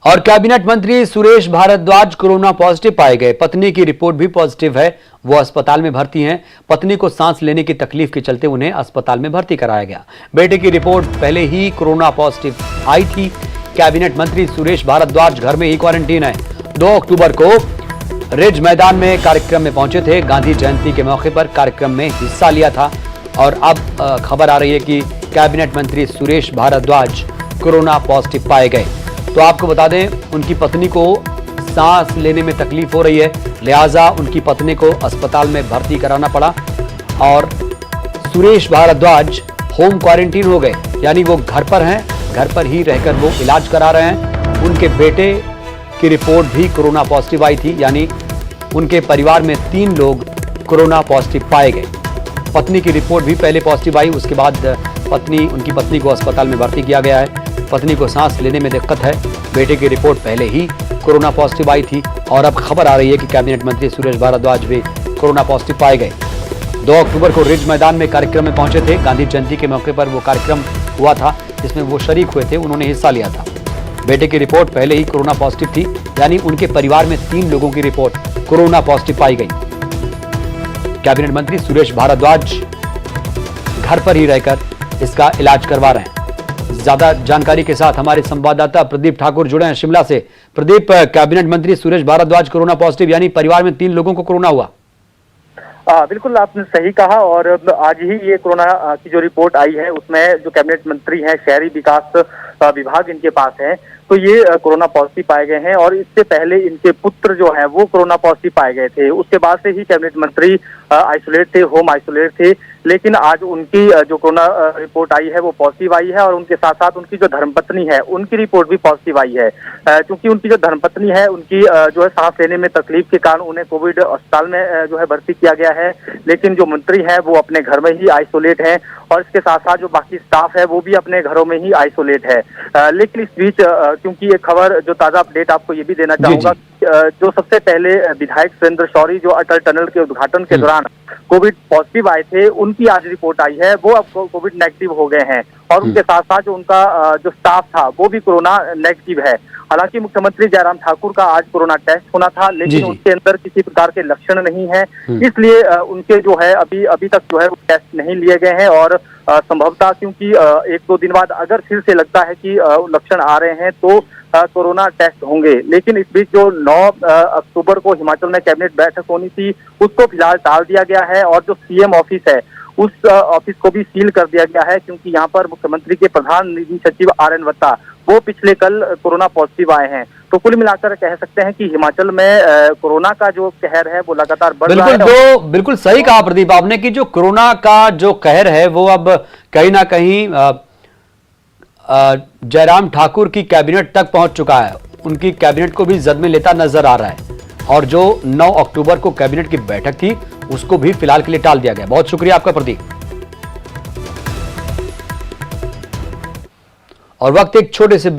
और कैबिनेट मंत्री Suresh Bhardwaj corona positive पाए गए। पत्नी की रिपोर्ट भी पॉजिटिव है। वो अस्पताल में भर्ती हैं। पत्नी को सांस लेने की तकलीफ के चलते उन्हें अस्पताल में भर्ती कराया गया। बेटे की रिपोर्ट पहले ही कोरोना पॉजिटिव आई थी। कैबिनेट मंत्री सुरेश भारद्वाज घर में ही क्वारंटीन है। 2 अक्टूबर को रिज मैदान में कार्यक्रम में पहुंचे थे। गांधी जयंती के मौके पर कार्यक्रम में हिस्सा लिया था और अब खबर आ रही है कि कैबिनेट मंत्री सुरेश भारद्वाज कोरोना पॉजिटिव पाए गए। तो आपको बता दें, उनकी पत्नी को सांस लेने में तकलीफ हो रही है, लिहाजा उनकी पत्नी को अस्पताल में भर्ती कराना पड़ा और सुरेश भारद्वाज होम क्वारंटीन हो गए, यानी वो घर पर हैं। घर पर ही रहकर वो इलाज करा रहे हैं। उनके बेटे की रिपोर्ट भी कोरोना पॉजिटिव आई थी, यानी उनके परिवार में 3 लोग कोरोना पॉजिटिव पाए गए। पत्नी की रिपोर्ट भी पहले पॉजिटिव आई, उसके बाद उनकी पत्नी को अस्पताल में भर्ती किया गया है। पत्नी को सांस लेने में दिक्कत है। बेटे की रिपोर्ट पहले ही कोरोना पॉजिटिव आई थी और अब खबर आ रही है कि कैबिनेट मंत्री सुरेश भारद्वाज भी कोरोना पॉजिटिव पाए गए। 2 अक्टूबर को रिज मैदान में कार्यक्रम में पहुंचे थे। गांधी जयंती के मौके पर वो कार्यक्रम हुआ था जिसमें वो शरीक हुए थे, उन्होंने हिस्सा लिया था। बेटे की रिपोर्ट पहले ही कोरोना पॉजिटिव थी, यानी उनके परिवार में 3 लोगों की रिपोर्ट कोरोना पॉजिटिव पाई गई। कैबिनेट मंत्री सुरेश भारद्वाज घर पर ही रहकर इसका इलाज करवा रहे हैं। ज्यादा जानकारी के साथ हमारे संवाददाता प्रदीप ठाकुर जुड़े हैं शिमला से। प्रदीप, कैबिनेट मंत्री सुरेश भारद्वाज कोरोना पॉजिटिव, यानी परिवार में 3 लोगों को कोरोना हुआ। बिल्कुल आपने सही कहा और आज ही ये कोरोना की जो रिपोर्ट आई है उसमें जो कैबिनेट मंत्री हैं, शहरी विकास विभाग इनके पास है, तो ये कोरोना पॉजिटिव पाए गए हैं। और इससे पहले इनके पुत्र जो है वो कोरोना पॉजिटिव पाए गए थे। उसके बाद से ही कैबिनेट मंत्री आइसोलेट थे, होम आइसोलेट थे। लेकिन आज उनकी जो कोरोना रिपोर्ट आई है वो पॉजिटिव आई है और उनके साथ साथ उनकी जो धर्मपत्नी है उनकी रिपोर्ट भी पॉजिटिव आई है। क्योंकि उनकी जो धर्मपत्नी है उनकी जो है सांस लेने में तकलीफ के कारण उन्हें कोविड अस्पताल में जो है भर्ती किया गया है। लेकिन जो मंत्री है वो अपने घर में ही आइसोलेट है और इसके साथ साथ जो बाकी स्टाफ है वो भी अपने घरों में ही आइसोलेट है। लेकिन इस बीच क्योंकि ये खबर जो ताजा अपडेट आपको ये भी देना चाहूंगा, जो सबसे पहले विधायक सुरेंद्र शौरी जो अटल टनल के उद्घाटन के दौरान कोविड पॉजिटिव आए थे, उनकी आज रिपोर्ट आई है, वो अब कोविड नेगेटिव हो गए हैं। और उनके साथ साथ जो उनका जो स्टाफ था वो भी कोरोना नेगेटिव है। हालांकि मुख्यमंत्री जयराम ठाकुर का आज कोरोना टेस्ट होना था, लेकिन उनके अंदर किसी प्रकार के लक्षण नहीं है, इसलिए उनके जो है अभी तक जो है वो टेस्ट नहीं लिए गए हैं। और संभवतः क्योंकि 1-2 दिन बाद अगर फिर से लगता है कि लक्षण आ रहे हैं तो कोरोना टेस्ट होंगे। लेकिन इस बीच जो 9 अक्टूबर को हिमाचल में कैबिनेट बैठक होनी थी उसको फिलहाल टाल दिया गया है और जो सीएम ऑफिस है उस ऑफिस को भी सील कर दिया गया है, क्योंकि यहाँ पर मुख्यमंत्री के प्रधान निजी सचिव आरएन वत्ता वो पिछले कल कोरोना पॉजिटिव आए हैं। तो कुल मिलाकर कह सकते हैं कि हिमाचल में कोरोना का जो कहर है वो लगातार बढ़ रहा है। बिल्कुल सही कहा प्रदीप आपने कि जो कोरोना का जो कहर है वो अब कहीं ना कहीं जयराम ठाकुर की कैबिनेट तक पहुंच चुका है। उनकी कैबिनेट को भी जद में लेता नजर आ रहा है और जो 9 अक्टूबर को कैबिनेट की बैठक थी उसको भी फिलहाल के लिए टाल दिया गया। बहुत शुक्रिया आपका प्रदीप। और वक्त एक छोटे से